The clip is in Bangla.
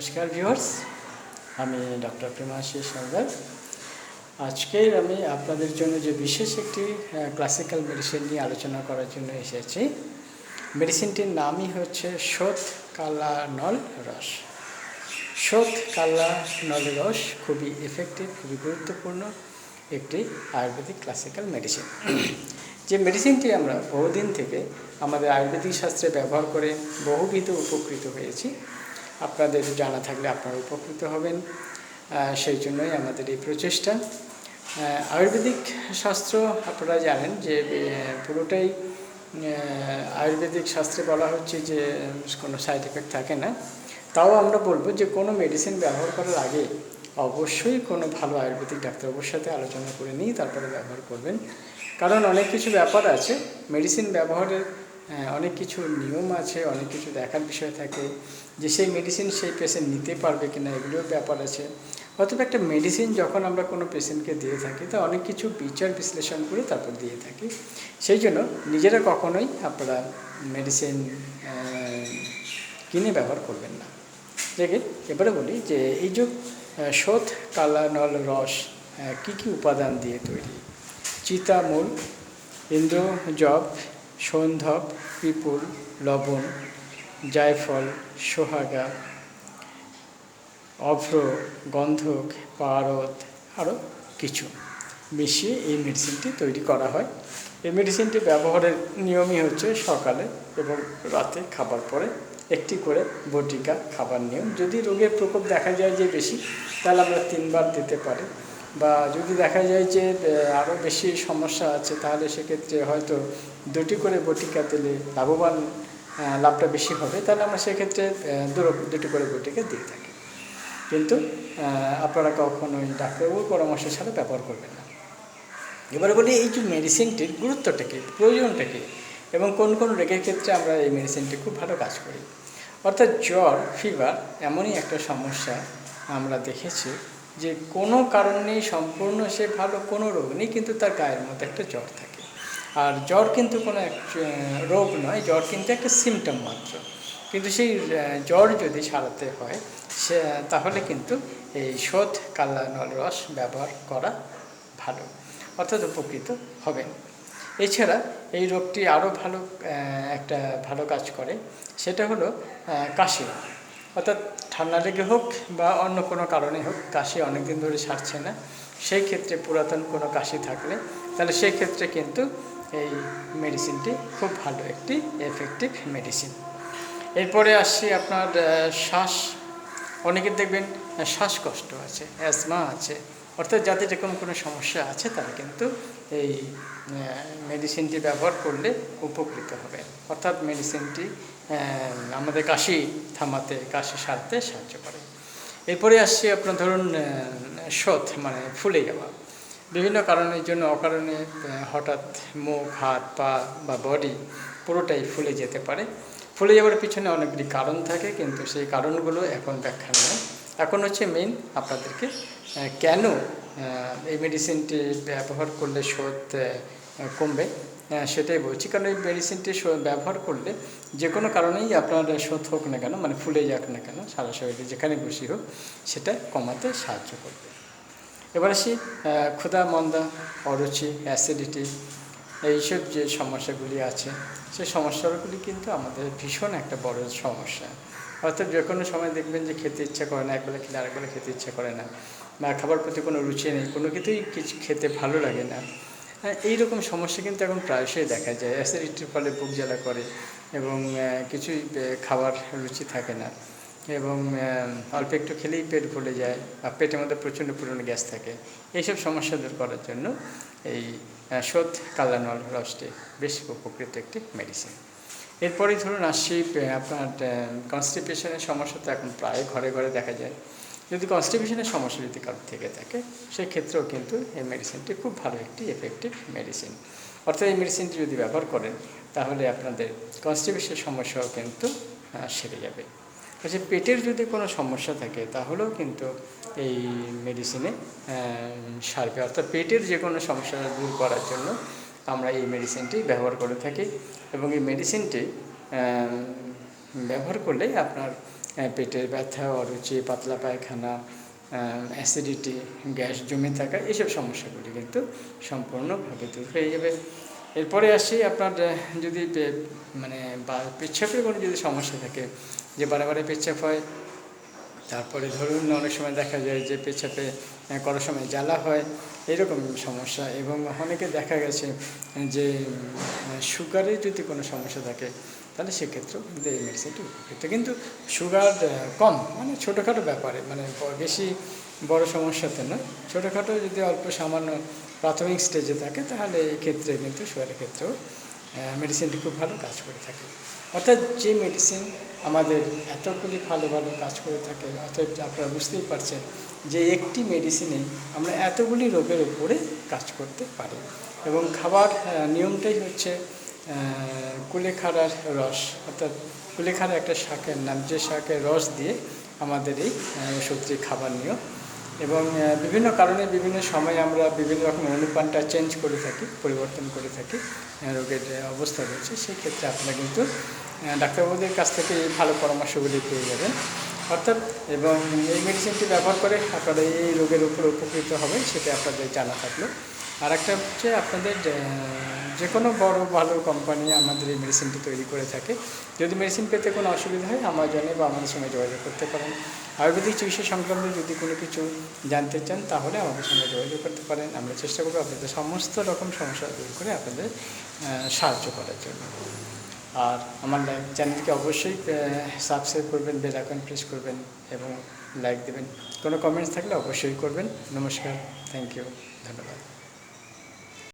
নমস্কার ভিউয়ার্স, আমি ডক্টর প্রেমাশিস সরকার। আজকের আমি আপনাদের জন্য যে বিশেষ একটি ক্লাসিক্যাল মেডিসিন নিয়ে আলোচনা করার জন্য এসেছি। মেডিসিনটির নামই হচ্ছে শোথ কালা নল রস। শোথ কালা নল রস খুবই এফেক্টিভ, খুবই গুরুত্বপূর্ণ একটি আয়ুর্বেদিক ক্লাসিক্যাল মেডিসিন। যে মেডিসিনটি আমরা বহুদিন থেকে আমাদের আয়ুর্বেদিক শাস্ত্রে ব্যবহার করে বহুবিধ উপকৃত হয়েছি। আপনাদের জানা থাকলে আপনারা উপকৃত হবেন, সেই জন্যই আমাদের এই প্রচেষ্টা। আয়ুর্বেদিক শাস্ত্র আপনারা জানেন যে পুরোটাই আয়ুর্বেদিক শাস্ত্রে বলা হচ্ছে যে কোনো সাইড এফেক্ট থাকে না। তাও আমরা বলবো যে কোনো মেডিসিন ব্যবহার করার আগে অবশ্যই কোনো ভালো আয়ুর্বেদিক ডাক্তারবাবুর সাথে আলোচনা করে নিয়ে তারপরে ব্যবহার করবেন। কারণ অনেক কিছু ব্যাপার আছে, মেডিসিন ব্যবহারের অনেক কিছু নিয়ম আছে, অনেক কিছু দেখার বিষয় থাকে যে সেই মেডিসিন সেই পেশেন্ট নিতে পারবে কিনা, এগুলোর ব্যাপার আছে। অথবা একটা মেডিসিন যখন আমরা কোনো পেশেন্টকে দিয়ে থাকি তা অনেক কিছু বিচার বিশ্লেষণ করে তারপর দিয়ে থাকি। সেই জন্য নিজেরা কখনোই আপনারা মেডিসিন কিনে ব্যবহার করবেন না। দেখে এবারে বলি যে এই যে শোথ কালা নল রস কী কী উপাদান দিয়ে তৈরি। চিতামূল, ইন্দ্রজব, সৌন্ধব, পিপুল, লবণ, জায়ফল, সোহাগা, অভ্র, গন্ধক, পারদ, আরও কিছু মিশিয়ে এই মেডিসিনটি তৈরি করা হয়। এই মেডিসিনটি ব্যবহারের নিয়মই হচ্ছে সকালে এবং রাতে খাবার পরে একটি করে বটিকা খাবার নিয়ম। যদি রোগের প্রকোপ দেখা যায় যে বেশি, তাহলে আমরা 3 বার দিতে পারি, বা যদি দেখা যায় যে আরও বেশি সমস্যা আছে তাহলে সেক্ষেত্রে হয়তো 2টি করে বটিকা দিলে লাভটা বেশি হবে, তাহলে আমরা সেক্ষেত্রে 2টি করে বটিকা দিয়ে থাকি। কিন্তু আপনারা কখনোই ডাক্তারবাবুর পরামর্শ ছাড়া ব্যবহার করবেন না। এবারে বলি এই যে মেডিসিনটির গুরুত্বটা কী, প্রয়োজনটা কী, এবং কোন কোন রোগের ক্ষেত্রে আমরা এই মেডিসিনটি খুব ভালো কাজ করি। অর্থাৎ জ্বর, ফিভার এমনই একটা সমস্যা আমরা দেখেছি যে কোনো কারণ নেই, সম্পূর্ণ সে ভালো, কোনো রোগ নেই, কিন্তু তার গায়ের মধ্যে একটা জ্বর থাকে। আর জ্বর কিন্তু কোনো রোগ নয়, জ্বর কিন্তু একটা সিমটম মাত্র। কিন্তু সেই জ্বর যদি সারাতে হয় তাহলে কিন্তু এই শোথ কালা নল রস ব্যবহার করা ভালো, অর্থাৎ উপকৃত হবেন। এছাড়া এই রোগটি আরও একটা ভালো কাজ করে, সেটা হলো কাশি। অর্থাৎ ঠান্ডা লেগে হোক বা অন্য কোনো কারণে হোক, কাশি অনেক দিন ধরে সারছে না, সেই ক্ষেত্রে পুরাতন কোনো কাশি থাকলে তাহলে সেই ক্ষেত্রে কিন্তু এই মেডিসিনটি খুব ভালো একটি এফেক্টিভ মেডিসিন। এরপরে আসছি আপনার শ্বাস। অনেকের দেখবেন শ্বাসকষ্ট আছে, অ্যাজমা আছে, অর্থাৎ যাদের এরকম কোনো সমস্যা আছে তারা কিন্তু এই মেডিসিনটি ব্যবহার করলে উপকৃত হবে। অর্থাৎ মেডিসিনটি আমাদের কাশি থামাতে, কাশি সারতে সাহায্য করে। এরপরে আসছি আপনার ধরুন শোথ মানে ফুলে যাওয়া। বিভিন্ন কারণের জন্য অকারণে হঠাৎ মুখ, হাত, পা বা বডি পুরোটাই ফুলে যেতে পারে। ফুলে যাওয়ার পিছনে অনেকগুলি কারণ থাকে, কিন্তু সেই কারণগুলো এখন ব্যাখ্যা নয়। এখন হচ্ছে মেইন আপনাদেরকে কেন এই মেডিসিনটি ব্যবহার করলে শোথ কমবে সেটাই বলছি। কারণ এই মেডিসিনটি ব্যবহার করলে যে কোনো কারণেই আপনার শোথ হোক না কেন, মানে ফুলে যাক না কেন, সারা শরীরে যেখানে খুশি হোক, সেটা কমাতে সাহায্য করবে। এবার আসি ক্ষুধা মন্দা, অরুচি, অ্যাসিডিটি, এইসব যে সমস্যাগুলি আছে সেই সমস্যাগুলি কিন্তু আমাদের ভীষণ একটা বড় সমস্যা। অর্থাৎ যে কোনো সময় দেখবেন যে খেতে ইচ্ছা করে না, একবেলা খেলে আরেকবেলা খেতে ইচ্ছা করে না, বা খাবার প্রতি কোনো রুচি নেই, কোনো কিছুই খেতে ভালো লাগে না। এইরকম সমস্যা কিন্তু এখন প্রায়শই দেখা যায়। অ্যাসিডিটির ফলে বুক জ্বালা করে এবং কিছুই খাবার রুচি থাকে না, এবং অল্প একটু খেলেই পেট ভরে যায়, আর পেটের মধ্যে প্রচণ্ড পরিমাণে গ্যাস থাকে। এইসব সমস্যা দূর করার জন্য এই শোথ কালা নল রসটি বেশ উপকৃত একটি মেডিসিন। এরপরে ধরুন আসছি আপনার কনস্টিপেশনের সমস্যা, তো এখন প্রায় ঘরে ঘরে দেখা যায়। যদি কনস্টিপেশনের সমস্যা যদি কারোর থেকে থাকে, সেক্ষেত্রেও কিন্তু এই মেডিসিনটি খুব ভালো একটি এফেক্টিভ মেডিসিন। অর্থাৎ এই মেডিসিনটি যদি ব্যবহার করেন তাহলে আপনাদের কনস্টিপেশনের সমস্যাও কিন্তু সেরে যাবে। আচ্ছা, পেটের যদি কোনো সমস্যা থাকে তাহলেও কিন্তু এই মেডিসিনে সারবে। অর্থাৎ পেটের যে কোনো সমস্যা দূর করার জন্য আমরা এই মেডিসিনটি ব্যবহার করে থাকি, এবং এই মেডিসিনটি ব্যবহার করলেই আপনার পেটের ব্যথা, অরুচি, পাতলা পায়খানা, অ্যাসিডিটি, গ্যাস জমে থাকা, এইসব সমস্যাগুলি কিন্তু সম্পূর্ণভাবে দূর হয়ে যাবে। এরপরে আসি আপনার যদি মানে পেচ্ছাপের কোনো যদি সমস্যা থাকে, যে বারে পেচ্ছাপ হয়, তারপরে ধরুন অনেক সময় দেখা যায় যে পেচ্ছাপে করার সময় জ্বালা হয়, এরকম সমস্যা। এবং অনেকে দেখা গেছে যে সুগারের যদি কোনো সমস্যা থাকে, তাহলে সেক্ষেত্রেও কিন্তু এই মেডিসিনটি উপকৃত। কিন্তু সুগার কম, মানে ছোটোখাটো ব্যাপারে, মানে বেশি বড় সমস্যাতে না, ছোটোখাটো যদি অল্প সামান্য প্রাথমিক স্টেজে থাকে, তাহলে এই ক্ষেত্রে কিন্তু সুগারের ক্ষেত্রেও মেডিসিনটি খুব ভালো কাজ করে থাকে। অর্থাৎ যে মেডিসিন আমাদের এতগুলি ভালো কাজ করে থাকে, অর্থাৎ আপনারা বুঝতেই পারছেন যে একটি মেডিসিনেই আমরা এতগুলি রোগের উপরে কাজ করতে পারি। এবং খাবার নিয়মটাই হচ্ছে কুলেখাড়ার রস, অর্থাৎ কুলেখাড়া একটা শাকের নাম, যে শাকের রস দিয়ে আমাদের এই ওষুধটি খাবার নিয়ম। এবং বিভিন্ন কারণে বিভিন্ন সময় আমরা বিভিন্ন রকম অনুপানটা চেঞ্জ করে থাকি, পরিবর্তন করে থাকি রোগের যে অবস্থা রয়েছে, সেই ক্ষেত্রে আপনারা কিন্তু ডাক্তারবাবুদের কাছ থেকে এই ভালো পরামর্শগুলি পেয়ে যাবেন। অর্থাৎ এবং এই মেডিসিনটি ব্যবহার করে আপনারা এই রোগের উপর উপকৃত হবেন, সেটা আপনাদের জানা থাকলো। আর একটা হচ্ছে আপনাদের যে কোনো বড় ভালো কোম্পানি আমাদের এই মেডিসিনটি তৈরি করে থাকে। যদি মেডিসিন পেতে কোনো অসুবিধা হয়, আমাজনে বা আমাদের সঙ্গে যোগাযোগ করতে পারেন। আয়ুর্বেদিক চিকিৎসা সংক্রান্ত যদি কোনো কিছু জানতে চান, তাহলে আমাদের সঙ্গে যোগাযোগ করতে পারেন। আমরা চেষ্টা করবো আপনাদের সমস্ত রকম সমস্যা দূর করে আপনাদের সাহায্য করার জন্য। আর আমার চ্যানেলকে অবশ্যই সাবস্ক্রাইব করবেন, বেল আইকন প্রেস করবেন এবং লাইক দেবেন। কোনো কমেন্টস থাকলে অবশ্যই করবেন। নমস্কার, থ্যাংক ইউ, ধন্যবাদ।